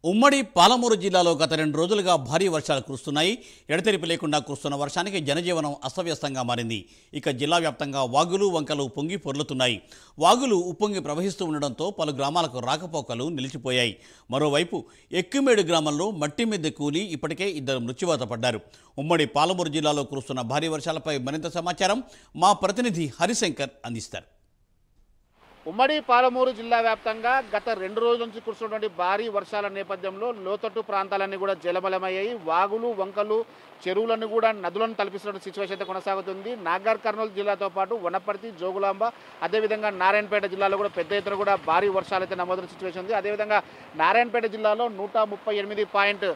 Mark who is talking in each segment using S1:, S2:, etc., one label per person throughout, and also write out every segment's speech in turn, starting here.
S1: ఉమ్మడి పాలమూరు జిల్లాలో గత 2 రోజులుగా భారీ వర్షాలు కురుస్తున్నాయి. ఎడతెరిపి లేకుండా కురుస్తున్న వర్షానికి జనజీవనం అస్తవ్యస్తంగా మారింది. ఇక జిల్లా వ్యాప్తంగా వాగులు వంకలు పొంగి పొర్లుతున్నాయి. వాగులు ఉప్పొంగి ప్రవహిస్తూ ఉండడంతో పలు గ్రామాలకు రాకపోకలు నిలిచిపోయాయి. మరోవైపు ఎక్కిమేడు గ్రామంలో మట్టి మిద్దె కూలి ఇప్పటికే 2 మృత్యువాత పడ్డారు. ఉమ్మడి పాలమూరు జిల్లాలో కురుస్తున్న భారీ వర్షాలపై మరింత సమాచారం మా ప్రతినిధి హరిశంకర్ అందిస్తారు.
S2: ఉమ్మడి పాలమూరు జిల్లా వ్యాప్తంగా గత 2 రోజుల నుంచి కురుస్తున్నటువంటి భారీ వర్షాల నేపథ్యంలో లోతట్టు ప్రాంతాలన్నీ కూడా జలమలమయ్యాయి. వాగులు వంకలు చెరువులను కూడా నదులను తలపిస్తున్న సిచ్యువేషన్ అయితే కొనసాగుతుంది. నాగర్ కర్నూలు జిల్లాతో పాటు వనపర్తి, జోగులాంబ, అదేవిధంగా నారాయణపేట జిల్లాలో కూడా పెద్ద ఎత్తున కూడా భారీ వర్షాలు అయితే నమోదైన సిచ్యువేషన్ ఉంది. అదేవిధంగా నారాయణపేట జిల్లాలో 138.8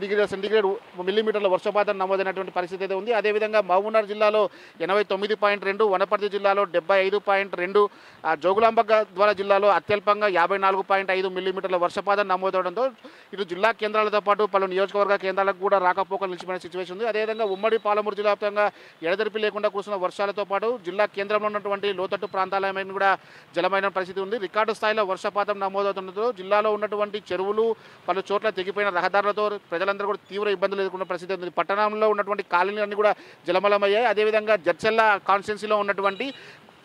S2: డిగ్రీల సెంటీగ్రేడ్ మిల్లీమీటర్ల వర్షపాతం నమోదైనటువంటి పరిస్థితి అయితే ఉంది. అదేవిధంగా మహబూబ్నగర్ జిల్లాలో 89.2, వనపర్తి జిల్లాలో 75.2, జోగులాంబ ద్వారా జిల్లాలో అత్యల్పంగా 54.5 మిల్లీమీటర్ల వర్షపాతం నమోదవడంతో ఇటు జిల్లా కేంద్రాలతో పాటు పలు నియోజకవర్గ కేంద్రాలకు కూడా రాకపోకలు నిలిచిపోయిన సిచ్యువేషన్ ఉంది. అదేవిధంగా ఉమ్మడి పాలమూరు జిల్లా వ్యాప్తంగా ఎడతెరిపి లేకుండా కురుస్తున్న వర్షాలతో పాటు జిల్లా కేంద్రంలో ఉన్నటువంటి లోతట్టు ప్రాంతాలమైన కూడా జలమైన పరిస్థితి ఉంది. రికార్డు స్థాయిలో వర్షపాతం నమోదవుతుండటంతో జిల్లాలో ఉన్నటువంటి చెరువులు పలు చోట్ల తెగిపోయిన రహదారులతో ప్రజలందరూ కూడా తీవ్ర ఇబ్బందులు ఎదుర్కొన్న పరిస్థితి ఉంది. పట్టణంలో ఉన్నటువంటి కాలనీలన్నీ కూడా జలమలమయ్యాయి. అదేవిధంగా జడ్చెల్ల కాన్స్టిట్యున్సీలో ఉన్నటువంటి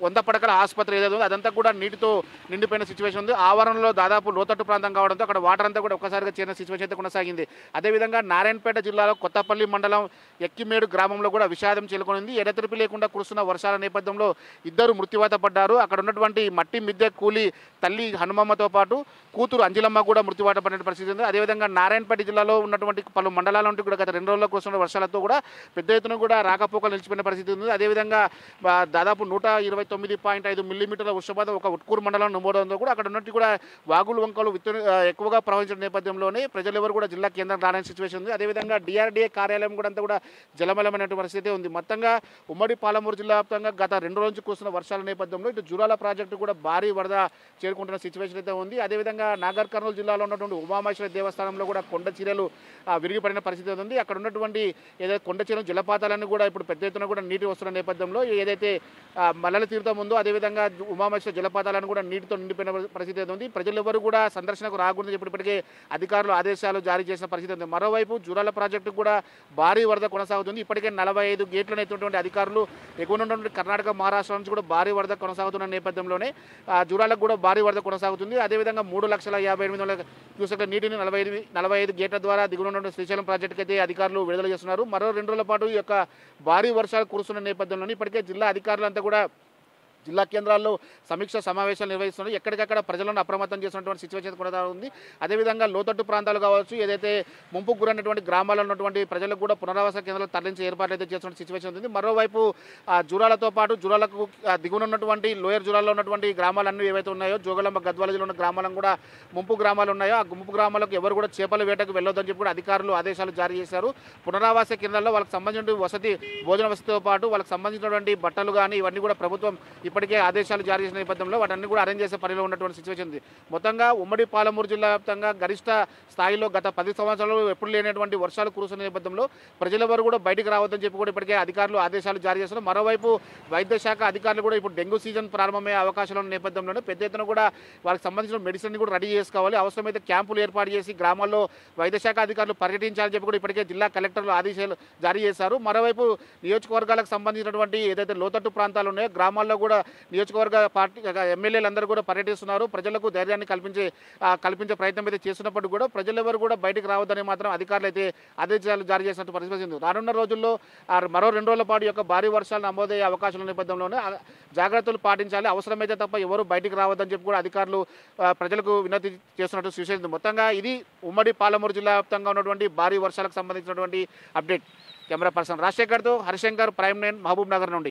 S2: 100 పడకల ఆసుపత్రి ఏదైతే ఉందో అదంతా కూడా నీటితో నిండిపోయిన సిచ్యువేషన్ ఉంది. ఆవరణలో దాదాపు లోతట్టు ప్రాంతం కావడంతో అక్కడ వాటర్ అంతా కూడా ఒక్కసారిగా చేరిన సిచ్యువేషన్ అయితే కొనసాగింది. అదేవిధంగా నారాయణపేట జిల్లాలో కొత్తపల్లి మండలం ఎక్కిమేడు గ్రామంలో కూడా విషాదం చేలుకొనింది. ఎడతెరిపి లేకుండా కురుస్తున్న వర్షాల నేపథ్యంలో 2 మృత్యువాత పడ్డారు. అక్కడ ఉన్నటువంటి మట్టి మిద్దె కూలి తల్లి హనుమమ్మతో పాటు కూతురు అంజలమ్మ కూడా మృత్యువాత పడిన పరిస్థితి ఉంది. అదేవిధంగా నారాయణపేట జిల్లాలో ఉన్నటువంటి పలు మండలాల నుండి కూడా గత 2 రోజుల్లో కురుస్తున్న వర్షాలతో కూడా పెద్ద ఎత్తున కూడా రాకపోకలు నిలిచిపోయిన పరిస్థితి ఉంది. అదేవిధంగా దాదాపు 129.5 మిల్లీమీటర్ల వర్షపాతం ఒక ఉట్కూరు మండలం నమోదవడంతో కూడా అక్కడ ఉన్నట్టు కూడా వాగులు వంకలు ఎక్కువగా ప్రవహించిన నేపథ్యంలోనే ప్రజలెవరు కూడా జిల్లా కేంద్రం రాని సిచ్యువేషన్ ఉంది. అదేవిధంగా డిఆర్డీఏ కార్యాలయం కూడా అంతా కూడా జలమలమైన పరిస్థితి ఉంది. మొత్తంగా ఉమ్మడి పాలమూరు జిల్లా వ్యాప్తంగా గత 2 రోజుల నుంచి కురుస్తున్న వర్షాల నేపథ్యంలో ఇటు జూరాల ప్రాజెక్టు కూడా భారీ వరద చేరుకుంటున్న సిచ్యువేషన్ అయితే ఉంది. అదేవిధంగా నాగర్ కర్నూలు జిల్లాలో ఉన్నటువంటి ఉమామహేశ్వర దేవస్థానంలో కూడా కొండ చీరలు విరిగిపడిన పరిస్థితి ఉంది. అక్కడ ఉన్నటువంటి ఏదైతే కొండ చీరలు జలపాతాలన్నీ కూడా ఇప్పుడు పెద్ద ఎత్తున కూడా నీటి వస్తున్న నేపథ్యంలో ఏదైతే మల్లెల తీర్థం ఉందో అదేవిధంగా ఉమామహేశ్వర జలపాతాలను కూడా నీటితో నిండిపోయిన పరిస్థితి ఉంది. ప్రజలెవరు కూడా సందర్శనకు రాకూడదని ఇప్పటికే అధికారులు ఆదేశాలు జారీ చేసిన పరిస్థితి ఉంది. మరోవైపు జూరాల ప్రాజెక్టు కూడా భారీ వరద కొనసాగుతుంది. ఇప్పటికే 45 గేట్లను ఎత్తున్నటువంటి అధికారులు ఎగువ ఉన్నటువంటి కర్ణాటక, మహారాష్ట్ర నుంచి కూడా భారీ వరద కొనసాగుతున్న నేపథ్యంలోనే జూరాలకు కూడా భారీ వరద కొనసాగుతుంది. అదేవిధంగా 3,58,000 క్యూసెక్ల నీటిని 45 గేట్ల ద్వారా దిగునున్న శ్రీశైలం ప్రాజెక్టుకి అయితే అధికారులు విడుదల చేస్తున్నారు. మరో 2 రోజుల పాటు ఈ యొక్క భారీ వర్షాలు కురుస్తున్న నేపథ్యంలోనే ఇప్పటికే జిల్లా అధికారులంతా కూడా జిల్లా కేంద్రాల్లో సమీక్ష సమావేశాలు నిర్వహిస్తున్నారు. ఎక్కడికక్కడ ప్రజలను అప్రమత్తం చేసినటువంటి సిచ్యువేషన్ కూడా ఉంది. అదేవిధంగా లోతట్టు ప్రాంతాలు కావచ్చు, ఏదైతే ముంపుకు గురైనటువంటి గ్రామాల్లో ఉన్నటువంటి ప్రజలకు కూడా పునరావాస కేంద్రాలు తరలించే ఏర్పాట్లు అయితే చేస్తున్న సిచ్యువేషన్ ఉంది. మరోవైపు జూరాలతో పాటు జూరాలకు దిగున ఉన్నటువంటి లోయర్ జూరాల్లో ఉన్నటువంటి గ్రామాలన్నీ ఏవైతే ఉన్నాయో జోగులాంబ, గద్వాల జిల్లా ఉన్న గ్రామాలను కూడా ముంపు గ్రామాలు ఉన్నాయో ఆ ముంపు గ్రామాలకు ఎవరు కూడా చేపల వేటకు వెళ్ళొద్దని చెప్పి కూడా అధికారులు ఆదేశాలు జారీ చేశారు. పునరావాస కేంద్రాల్లో వాళ్ళకి సంబంధించిన భోజన వసతితో పాటు వాళ్ళకి సంబంధించినటువంటి బట్టలు కానీ ఇవన్నీ కూడా ప్రభుత్వం ఇప్పటికే ఆదేశాలు జారీ చేసిన నేపథ్యంలో వాటన్ని కూడా అరేంజ్ చేసే పనిలో ఉన్నటువంటి సిచ్యువేషన్ ఉంది. మొత్తంగా ఉమ్మడి పాలమూరు జిల్లా వ్యాప్తంగా గరిష్ట స్థాయిలో గత 10 సంవత్సరాలు ఎప్పుడు లేనటువంటి వర్షాలు కురుస్తున్న నేపథ్యంలో ప్రజలెవరు కూడా బయటికి రావద్దని చెప్పి కూడా ఇప్పటికే అధికారులు ఆదేశాలు జారీ చేస్తున్నారు. మరోవైపు వైద్య శాఖ అధికారులు కూడా ఇప్పుడు డెంగ్యూ సీజన్ ప్రారంభమయ్యే అవకాశాలు ఉన్న నేపథ్యంలోనే పెద్ద ఎత్తున కూడా వాళ్ళకి సంబంధించిన మెడిసిన్ కూడా రెడీ చేసుకోవాలి. అవసరమైతే క్యాంపులు ఏర్పాటు చేసి గ్రామాల్లో వైద్య శాఖ అధికారులు పర్యటించాలని చెప్పి కూడా ఇప్పటికే జిల్లా కలెక్టర్లు ఆదేశాలు జారీ చేశారు. మరోవైపు నియోజకవర్గాలకు సంబంధించినటువంటి ఏదైతే లోతట్టు ప్రాంతాలు ఉన్నాయో గ్రామాల్లో కూడా నియోజకవర్గ పార్టీ ఎమ్మెల్యేలందరూ కూడా పర్యటిస్తున్నారు. ప్రజలకు ధైర్యాన్ని కల్పించే ప్రయత్నం అయితే చేస్తున్నప్పుడు కూడా ప్రజలెవరు కూడా బయటకు రావద్దని మాత్రం అధికారులు అయితే ఆదేశాలు జారీ చేసినట్టు పరిస్థితి ఉంది. రానున్న రోజుల్లో మరో 2 రోజుల పాటు యొక్క భారీ వర్షాలు నమోదయ్యే అవకాశాల నేపథ్యంలోనే జాగ్రత్తలు పాటించాలి. అవసరమైతే తప్ప ఎవరు బయటికి రావద్దని చెప్పి కూడా అధికారులు ప్రజలకు వినతి చేస్తున్నట్టు సూచించింది. మొత్తంగా ఇది ఉమ్మడి పాలమూరు జిల్లా వ్యాప్తంగా ఉన్నటువంటి భారీ వర్షాలకు సంబంధించినటువంటి అప్డేట్. కెమెరా పర్సన్ రాజశేఖర్తో హరిశంకర్, ప్రైమ్ 9, మహబూబ్ నగర్ నుండి.